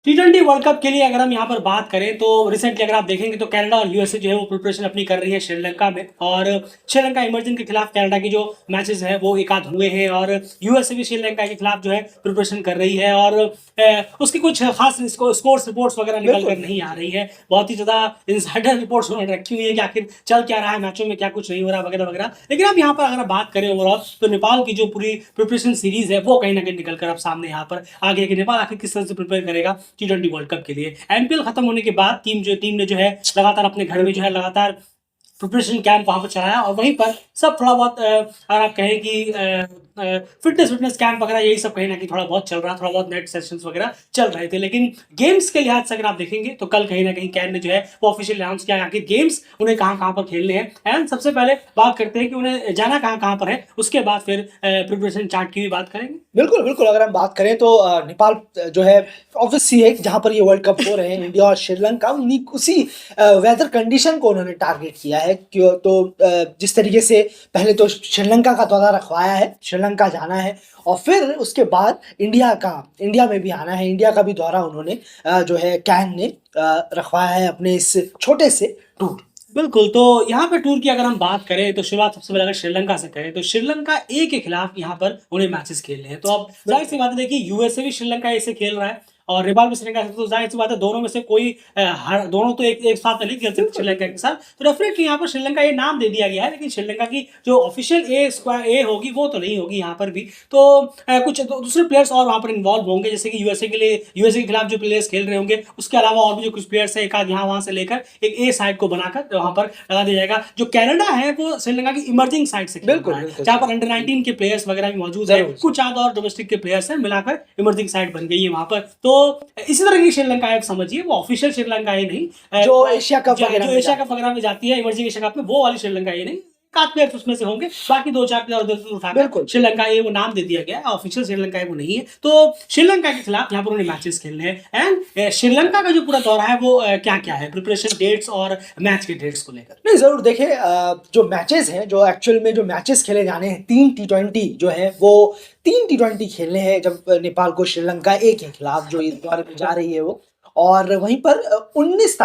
T20 world cup के लिए अगर हम यहाँ पर बात करें तो रिसेंटली अगर आप देखेंगे तो कनाडा और यूएसए जो है वो प्रिपरेशन अपनी कर रही है श्रीलंका में। और श्रीलंका इमर्जन के खिलाफ कनाडा की जो मैचेस है वो एक आध हुए हैं और यूएसए भी श्रीलंका के खिलाफ जो है प्रिपरेशन कर रही है। और उसकी कुछ खास स्कोर्स रिपोर्ट्स वगैरह निकल कर नहीं आ रही है। बहुत ही ज़्यादा इंसाइडर रिपोर्ट्स उन्होंने रखी हुई है कि आखिर चल क्या रहा है मैचों में, क्या कुछ नहीं हो रहा वगैरह वगैरह। लेकिन अब यहाँ पर अगर आप बात करें ओवरऑल तो नेपाल की जो पूरी प्रिपरेशन सीरीज है वो कहीं ना कहीं निकल कर अब सामने यहाँ पर आ गया कि नेपाल आखिर किस तरह से प्रिपेयर करेगा T20 वर्ल्ड कप के लिए। एमपीएल खत्म होने के बाद टीम ने जो है लगातार अपने घर में जो है लगातार प्रिपरेशन कैंप वहां पर चलाया और वहीं पर सब थोड़ा बहुत अगर आप कहें कि फिटनेस कैंप वगैरह यही सब कहीं ना कहीं थोड़ा बहुत चल रहा, थोड़ा बहुत नेट सेशंस वगैरह चल रहे थे। लेकिन गेम्स के लिहाज से अगर आप देखेंगे तो कल कहीं ना कहीं कैन ने जो है वो ऑफिशियल अनाउंस किया आखिर गेम्स उन्हें कहाँ कहाँ पर खेलने हैं। एंड सबसे पहले बात करते हैं कि उन्हें जाना कहाँ कहाँ पर है, उसके बाद फिर प्रिपरेशन चार्ट की भी बात करेंगे। बिल्कुल बिल्कुल, अगर हम बात करें तो नेपाल जो है ऑब्वियस सी है कि जहाँ पर ये वर्ल्ड कप हो रहे हैं इंडिया और श्रीलंका, उसी वेदर कंडीशन को उन्होंने टारगेट किया है। क्यों तो जिस तरीके से पहले तो श्रीलंका का दौरा रखवाया है, श्रीलंका जाना है और फिर उसके बाद इंडिया में भी आना है। इंडिया का भी दौरा उन्होंने जो है कैन ने रखवाया है अपने इस छोटे से टूर। बिल्कुल, तो यहाँ पे टूर की अगर हम बात करें तो शुरुआत सबसे पहले अगर श्रीलंका से करें तो श्रीलंका ए के खिलाफ यहाँ पर उन्हें मैचेस खेलने हैं। तो अब जाहिर सी बात है, देखिए यूएसए भी श्रीलंका ए से खेल रहा है और नेपाल भी श्रीलंका से, तो जाहिर सी बात है दोनों में से कोई दोनों तो एक साथ नहीं खेल सकते श्रीलंका के साथ। तो डेफिनेटली यहाँ पर श्रीलंका ये नाम दे दिया गया है, लेकिन श्रीलंका की जो ऑफिशियल ए होगी वो तो नहीं होगी यहाँ पर भी। तो कुछ दूसरे प्लेयर्स और वहाँ पर इन्वॉल्व होंगे, जैसे कि यूएसए के खिलाफ जो प्लेयर्स खेल रहे होंगे उसके अलावा और भी जो कुछ प्लेयर्स है एक आध यहाँ वहाँ से लेकर एक ए साइड को बनाकर वहाँ पर लगा दिया जाएगा। जो कनाडा है वो श्रीलंका की इमर्जिंग साइड से खेल रहा है, जहाँ पर अंडर 19 के प्लेयर्स वगैरह भी मौजूद है, कुछ आध और डोमेस्टिक के प्लेयर्स हैं, मिलाकर इमर्जिंग साइड बन गई है वहाँ पर। तो इसी तरह की श्रीलंका है, समझिए वो ऑफिशियल श्रीलंका है नहीं, जो एशिया कप वगैरह में जाती है इमर्जिंग एशिया कप में, वो वाली श्रीलंका ये नहीं। सात प्लेयर्स उसमें से होंगे, बाकी दो चार प्लेयर उधर से उठाकर श्रीलंका ये वो नाम दे दिया गया है, ऑफिशियल श्रीलंका वो नहीं है। तो श्रीलंका के खिलाफ यहाँ पर उन्हें मैचेस खेलने हैं। एंड श्रीलंका का जो पूरा दौरा है वो क्या क्या है, प्रिपरेशन डेट्स और मैच के डेट्स को लेकर। नहीं, जरूर देखें जो मैचेस हैं, जो एक्चुअल में जो मैचेस खेले जाने हैं, 3 T20 जो है वो 3 T20 खेलने हैं जब नेपाल को श्रीलंका ए के खिलाफ जो इस दौरे में जा रही है वो। और वहीं पर 19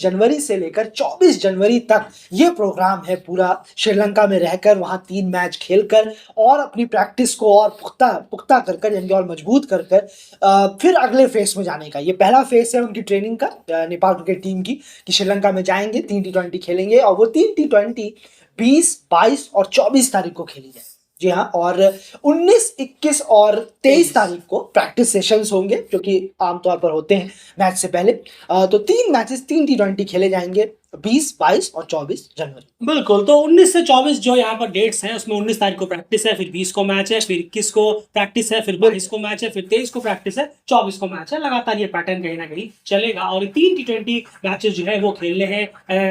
जनवरी से लेकर 24 जनवरी तक ये प्रोग्राम है पूरा, श्रीलंका में रहकर वहाँ 3 मैच खेलकर और अपनी प्रैक्टिस को और पुख्ता कर यानी और मजबूत कर फिर अगले फेस में जाने का। ये पहला फेस है उनकी ट्रेनिंग का, नेपाल क्रिकेट टीम की, कि श्रीलंका में जाएंगे, 3 T20 खेलेंगे और वो 3 T20 20, 22 और 24 तारीख को खेली जाए। जी हाँ, और 19, 21 और 23 तारीख को प्रैक्टिस सेशंस होंगे जो कि आमतौर पर होते हैं मैच से पहले। तो 3 मैचेस 3 T20 खेले जाएंगे 20, 22 और 24 जनवरी। बिल्कुल, तो 19 से 24 जो यहाँ पर डेट्स हैं उसमें 19 तारीख को प्रैक्टिस है, फिर 20 को मैच है, फिर 21 को प्रैक्टिस है, फिर 22 को मैच है, फिर 23 को प्रैक्टिस है, 24 को मैच है। लगातार ये पैटर्न कहीं ना कहीं चलेगा और 3 T20 मैचेस जो है वो खेलने हैं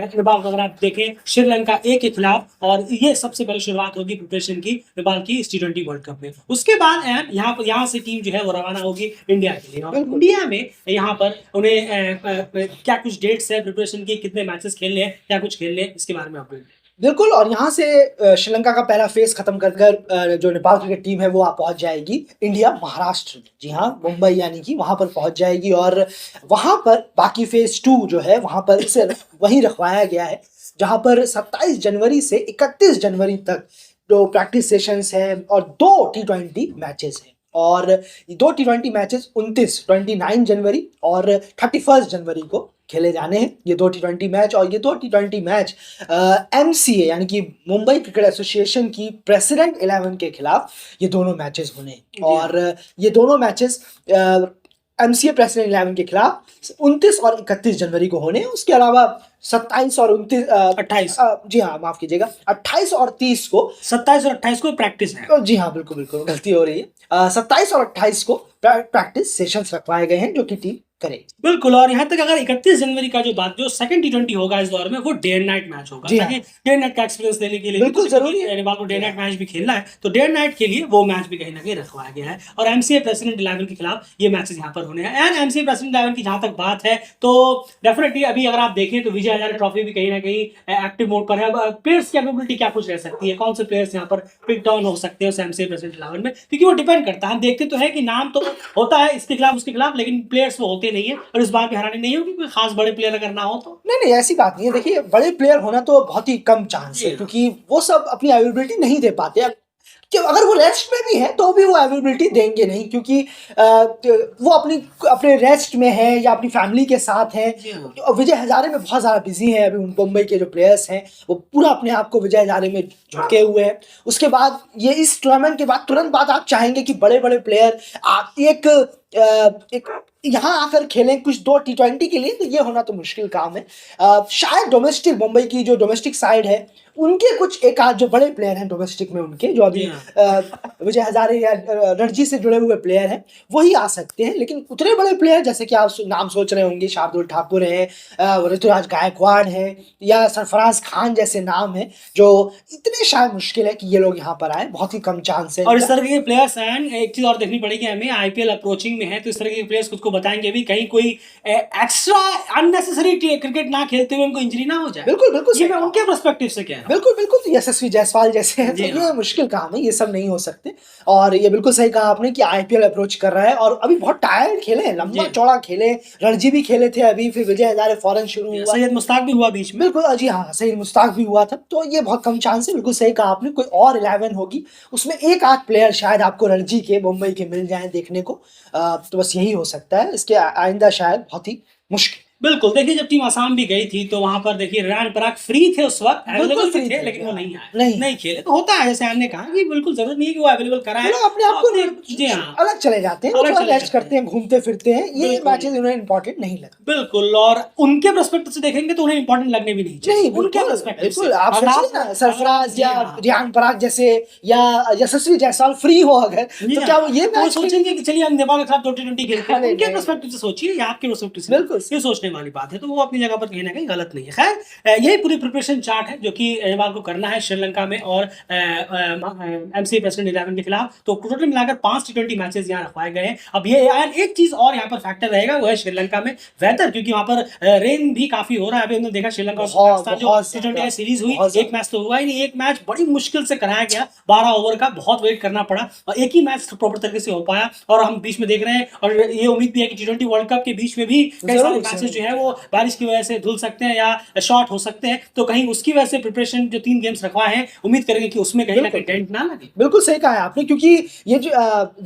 नेपाल को। अगर आप देखें श्रीलंका ए के खिलाफ, और ये सबसे पहले शुरुआत होगी प्रिपरेशन की नेपाल की इस T20 वर्ल्ड कप में। उसके बाद यहाँ से टीम जो है वो रवाना होगी इंडिया के लिए। और इंडिया में यहाँ पर उन्हें क्या कुछ डेट्स है प्रिपरेशन की, कितने मैचेस खेलने हैं, क्या कुछ खेलने हैं, इसके बारे में अपडेट। बिल्कुल, और यहाँ से श्रीलंका का पहला फेस खत्म कर जो नेपाल क्रिकेट टीम है वो पहुंच जाएगी इंडिया महाराष्ट्र। जी हाँ, मुंबई यानी कि वहां पर पहुंच जाएगी और वहां पर बाकी फेज 2 जो है वहां पर इसे वहीं रखवाया गया है, जहां पर 27 जनवरी से 31 जनवरी तक जो प्रैक्टिस सेशंस हैं और 2 T20 मैचेस हैं। और 2 T20 मैचेस 29 जनवरी और 31 जनवरी को खेले जाने हैं ये 2 T20 मैच। और ये 2 T20 मैच MCA यानी कि मुंबई क्रिकेट एसोसिएशन की प्रेसिडेंट 11 के खिलाफ ये दोनों मैचेस होने हैं। और ये दोनों मैचेस MCA प्रेसिडेंट 11 के खिलाफ 29 और 31 जनवरी को होने हैं। उसके अलावा 27 और 28 जी हाँ, माफ कीजिएगा, 28 और 30 को 27 और 28 को प्रैक्टिस है। जी हाँ, बिल्कुल गलती हो रही है। 27 और 28 को प्रैक्टिस सेशंस रखवाए गए हैं जो कि टीम करेगी। बिल्कुल, और यहाँ तक अगर 31 जनवरी का जो सेकंड T20 होगा इस दौर में, वो डे एंड नाइट मैच होगा, जी हाँ। ताकि डे एंड नाइट का एक्सपीरियंस लेने के लिए बिल्कुल जरूरी है। नेपाल को डे नाइट मैच भी खेलना है, तो डे एंड नाइट के लिए वो मैच भी कहीं ना कहीं रखवाया गया है। और एमसीए प्रेसिडेंट 11 के खिलाफ ये मैचेस यहाँ पर होने हैं। एंड एमसीए प्रेसिडेंट 11 की जहां तक बात है, तो डेफिनेटली अभी अगर आप देखें तो विजय हजारे ट्रॉफी भी कहीं ना कहीं एक्टिव मोड पर है। प्लेयर्स की एबिलिटी क्या कुछ रह सकती है, कौन से प्लेयर्स यहाँ पर पिक डाउन हो सकते हैं उस एमसीए प्रेसिडेंट 11 में, क्योंकि वो डिपेंड करता है। हम देखते तो है कि नाम तो होता है इसके खिलाफ उसके खिलाफ, लेकिन प्लेयर्स वो होते नहीं है, और इस बार भी हरानी नहीं होगी कोई खास बड़े प्लेयर अगर ना हो तो। नहीं ऐसी बात नहीं है। देखिए बड़े प्लेयर होना तो बहुत ही कम चांस है, जी। क्योंकि वो सब अपनी अवेलेबिलिटी नहीं दे पाते। अब कि अगर वो रेस्ट में भी है तो भी वो अवेलेबिलिटी देंगे नहीं, क्योंकि वो अपने रेस्ट में है या अपनी फैमिली के साथ है। जी हाँ। और विजय हजारे में बहुत ज़्यादा बिजी है अभी। मुंबई के जो प्लेयर्स हैं वो पूरा अपने आप को विजय हजारे में झोंके हुए हैं। उसके बाद ये इस टूर्नामेंट के बाद तुरंत बाद आप चाहेंगे कि बड़े बड़े प्लेयर एक यहाँ आकर खेलें कुछ 2 T20 के लिए, तो ये होना तो मुश्किल काम है। शायद डोमेस्टिक मुंबई की जो डोमेस्टिक साइड है उनके कुछ एक आध जो बड़े प्लेयर हैं डोमेस्टिक में उनके, जो अभी विजय हजारे या रणजी से जुड़े हुए प्लेयर हैं, वही आ सकते हैं। लेकिन उतने बड़े प्लेयर जैसे कि आप नाम सोच रहे होंगे, शार्दुल ठाकुर है, ऋतुराज गायकवाड़ है, या सरफराज खान जैसे नाम है, जो इतने शायद मुश्किल है कि ये लोग यहाँ पर आए। बहुत ही कम चांस है। और इस तरह के प्लेयर्स एंड एक चीज और देखनी पड़ेगी हमें, आईपीएल अप्रोचिंग में है, तो इस तरह के प्लेयर्स खुद को बताएंगे भी कहीं कोई एक्स्ट्रा अननेसेसरी क्रिकेट ना खेलते हुए उनको इंजरी ना हो जाए। बिल्कुल बिल्कुल ये मैं उनके पर्सपेक्टिव से कह रहा हूं। बिल्कुल बिल्कुल यशस्वी जायसवाल जैसे हैं, तो ये मुश्किल काम है, ये सब नहीं हो सकते। और ये बिल्कुल सही कहा आपने कि आईपीएल अप्रोच कर रहा है, और अभी बहुत टायर्ड खेले, लंबा चौड़ा खेले। रणजी भी खेले थे अभी, फिर विजय हजारे फौरन शुरू हुआ, सैयद मुश्ताक भी हुआ बीच में। बिल्कुल जी हाँ, सैयद मुश्ताक भी हुआ था। तो ये बहुत कम चांस है। बिल्कुल सही कहा आपने। कोई और 11 होगी, उसमें एक आध प्लेयर शायद आपको रणजी के मुंबई के मिल जाए देखने को। तो बस यही हो सकता है, इसके आइंदा शायद बहुत ही मुश्किल। बिल्कुल, देखिए जब टीम आसाम भी गई थी तो वहां पर देखिए रियान पराग फ्री थे उस वक्त, अवेलेबल फ्री थे, थे, लेकिन वो नहीं आए, नहीं नहीं खेले। तो होता है, जैसे हमने कहा कि बिल्कुल जरूरत नहीं है कि वो अवेलेबल कराए, अपने आप को जी हाँ अलग चले जाते हैं, थोड़ा रेस्ट करते हैं, घूमते फिरते हैं। ये मैचेस उन्हें इंपॉर्टेंट नहीं लगते। बिल्कुल, और उनके पर्सपेक्टिव से देखेंगे तो उन्हें इंपॉर्टेंट लगने भी नहीं चाहिए। उनके पर्सपेक्टिव से आप सोचिए ना, सरफराज या रियान पराग जैसे या यशस्वी जायसवाल फ्री हो अगर, तो क्या वो ये मैच सोचेंगे कि चलिए हम नेपाल के खिलाफ 2 T20 खेलते हैं? उनके पर्सपेक्टिव से सोचिए या आपके पर्सपेक्टिव से, बिल्कुल ये सोचने वाली बात है। तो वो अपनी जगह पर कहीं ना कहीं गलत नहीं है। खैर, यही पूरी प्रिपरेशन चार्ट है जो कि नेपाल को करना है श्रीलंका में और एमसीए प्रेसिडेंट 11 के खिलाफ। तो टोटल मिलाकर 5 T20 मैचेस यहाँ रखवाए गए हैं। अब ये एक चीज और यहाँ पर फैक्टर रहेगा, वो है श्रीलंका में वेदर, क्योंकि वहां पर रेन भी काफी हो रहा है। अभी हमने देखा श्रीलंका जो T20 सीरीज हुई, एक मैच तो हुआ ही नहीं, एक मैच बड़ी मुश्किल से कराया गया, 12 ओवर का, बहुत वेट करना पड़ा, और एक ही मैच प्रॉपर तरीके से हो पाया। और हम बीच में देख रहे हैं, और ये उम्मीद भी है कि T20 वर्ल्ड कप के बीच में भी कई सारे मैचेस जो है वो बारिश की वजह से धुल सकते हैं या शॉर्ट हो सकते हैं। तो कहीं उसकी वजह से प्रिपरेशन जो 3 गेम्स रखवाए हैं, उम्मीद करेंगे कि उसमें कहीं ना कहीं डेंट ना लगे। बिल्कुल सही कहा है आपने, क्योंकि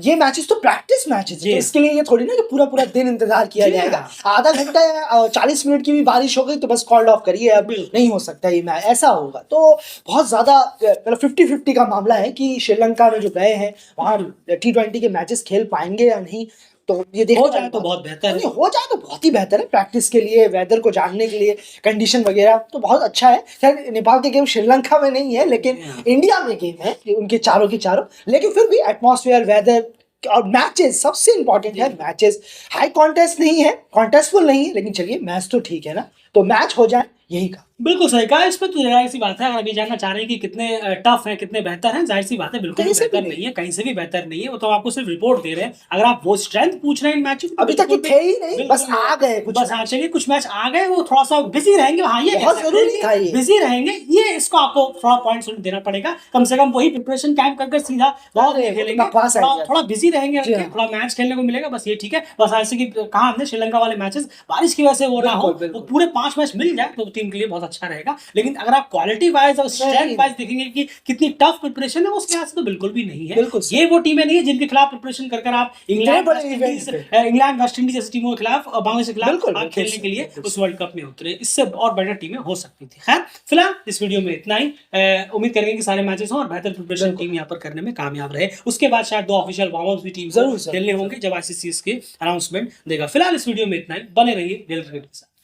ये मैचेस तो प्रैक्टिस मैचेस है, तो इसके लिए ये थोड़ी ना कि पूरा दिन इंतजार किया जाएगा। आधा घंटा या 40 मिनट की भी बारिश हो गई तो बस कॉल्ड ऑफ करिए, अब नहीं हो सकता ये मैच, ऐसा होगा। तो बहुत ज्यादा 50-50 का मामला है कि श्रीलंका में जो गए हैं वहां T20 के मैचेस खेल पाएंगे या नहीं। तो ये हो जाए तो बहुत बेहतर है, हो जाए तो बहुत ही बेहतर है। प्रैक्टिस के लिए, वेदर को जानने के लिए, कंडीशन वगैरह तो बहुत अच्छा है। खैर नेपाल के गेम श्रीलंका में नहीं है, लेकिन इंडिया में गेम है उनके चारों के चारों। लेकिन फिर भी एटमॉस्फेयर, वेदर और मैचेस सबसे इंपॉर्टेंट है। मैचेस हाई कॉन्टेस्ट नहीं है, कॉन्टेस्टफुल नहीं है, लेकिन चलिए मैच तो ठीक है ना, तो मैच हो जाए, यही का। बिल्कुल सही कहा। इस पर तो जाहिर सी बात है, अगर अभी जानना चाह रहे हैं कि कितने टफ है, कितने बेहतर हैं, जाहिर सी बात है बिल्कुल बेहतर नहीं है, कहीं से भी बेहतर नहीं है। वो तो आपको सिर्फ रिपोर्ट दे रहे हैं। अगर आप वो स्ट्रेंथ पूछ रहे हैं इन मैचेस, अभी तक थे ही नहीं, बस आ गए कुछ, बस चलिए कुछ मैच आ गए, वो थोड़ा सा बिजी रहेंगे। हाँ, ये बहुत जरूरी था, ये बिजी रहेंगे, ये इसको आपको थोड़ा पॉइंट्स देना पड़ेगा। कम से कम वही प्रिपरेशन कैंप करके सीधा बहुत खेलेंगे, थोड़ा बिजी रहेंगे, थोड़ा मैच खेलने को मिलेगा, बस ये ठीक है। बस ऐसे की कहा हमने श्रीलंका वाले मैचेस बारिश की वजह से वो ना हो, पूरे 5 मैच मिल जाए तो टीम के लिए बहुत अच्छा रहेगा। लेकिन अगर आप क्वालिटी वाइज और स्ट्रेंथ वाइज देखेंगे कि कितनी टफ प्रिपरेशन है, उसके हाथ से तो बिल्कुल भी नहीं है। ये वो टीमें नहीं है जिनके खिलाफ प्रिपरेशन कर आप इंग्लैंड, वेस्ट इंडीज जैसी टीमों के खिलाफ और बांग्लादेश के खिलाफ आप खेलने के लिए उस वर्ल्ड कप में उतरे। इससे और बेटर टीमें हो सकती थी। खैर, फिलहाल इस वीडियो में इतना ही। उम्मीद करेंगे कि सारे मैचेस हों और बेहतर प्रिपरेशन टीम यहाँ पर करने में कामयाब रहे। उसके बाद शायद 2 ऑफिशियल वार्म अप भी टीम जरूर खेलने होंगे जब आईसीसी इसके अनाउंसमेंट देगा। फिलहाल इस वीडियो में इतना ही। बने रहिए डेली क्रिकेट के साथ।